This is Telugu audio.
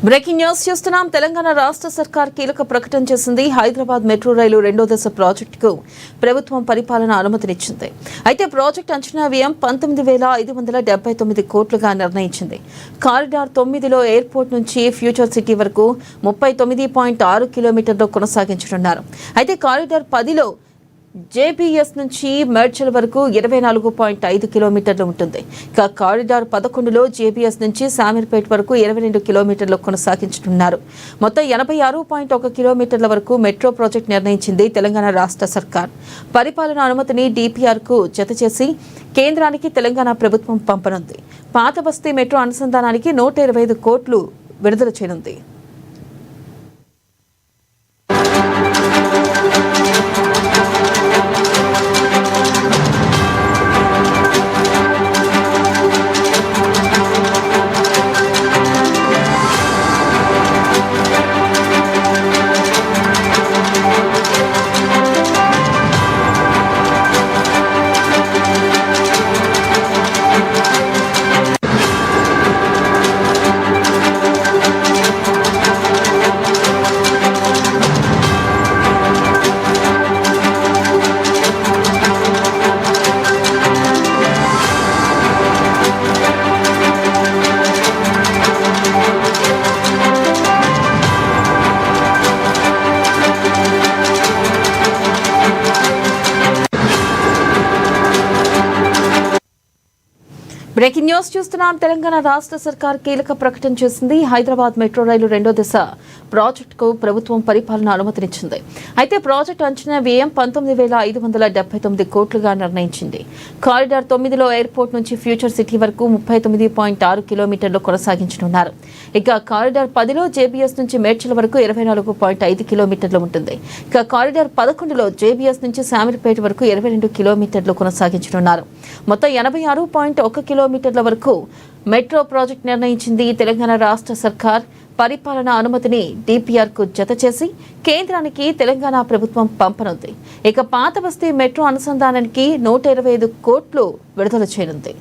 బ్రేకింగ్ న్యూస్ చూస్తున్నాం. తెలంగాణ రాష్ట్ర సర్కార్ కీలక ప్రకటన చేసింది. హైదరాబాద్ మెట్రో రైలు రెండో దశ ప్రాజెక్టుకు ప్రభుత్వం పరిపాలన అనుమతినిచ్చింది. అయితే ప్రాజెక్టు అంచనా వ్యయం 19,579 కోట్లుగా నిర్ణయించింది. కారిడార్ 9లో ఎయిర్పోర్ట్ నుంచి ఫ్యూచర్ సిటీ వరకు 39.6 కిలోమీటర్లు కొనసాగించనున్నారు. అయితే కారిడార్ 10లో జేబీఎస్ నుంచి మేడ్చల్ వరకు 24.5 కిలోమీటర్లు ఉంటుంది. ఇక కారిడార్ 11లో జేబీఎస్ నుంచి శామీర్పేట్ వరకు 22 కిలోమీటర్లు కొనసాగించనున్నారు. మొత్తం 86.1 కిలోమీటర్ల వరకు మెట్రో ప్రాజెక్టు నిర్ణయించింది తెలంగాణ రాష్ట్ర సర్కార్. పరిపాలన అనుమతిని డిపిఆర్కు జతచేసి కేంద్రానికి తెలంగాణ ప్రభుత్వం పంపనుంది. పాత బస్తీ మెట్రో అనుసంధానానికి 125 కోట్లు విడుదల చేయనుంది. బ్రేకింగ్ న్యూస్ చూస్తున్నాం. తెలంగాణ రాష్ట్ర సర్కార్ కీలక ప్రకటన చేసింది. హైదరాబాద్ మెట్రో రైలు రెండో దశ ప్రాజెక్టుకు ప్రభుత్వం పరిపాలన అనుమతినిచ్చింది. అయితే ప్రాజెక్టు అంచనా వ్యయం 19,579 కోట్లుగా నిర్ణయించింది. కారిడార్ 9లో ఎయిర్పోర్ట్ నుంచి ఫ్యూచర్ సిటీ వరకు 39.6 కిలోమీటర్లు కొనసాగించనున్నారు. ఇక కారిడార్ 10లో జేబీఎస్ నుంచి మేడ్చల్ వరకు 24.5 కిలోమీటర్లు ఉంటుంది. ఇక కారిడార్ 11లో జేబీఎస్ నుంచి శామీర్పేట వరకు 22 కిలోమీటర్లు కొనసాగించనున్నారు. మొత్తం 86.1 కిలోమీటర్ల వరకు మెట్రో ప్రాజెక్టు నిర్ణయించింది తెలంగాణ రాష్ట్ర సర్కార్. పరిపాలన అనుమతిని డిపిఆర్కు జతచేసి కేంద్రానికి తెలంగాణ ప్రభుత్వం పంపనుంది. ఇక పాత బస్తీ మెట్రో అనుసంధానానికి 125 కోట్లు విడుదల చేయనుంది.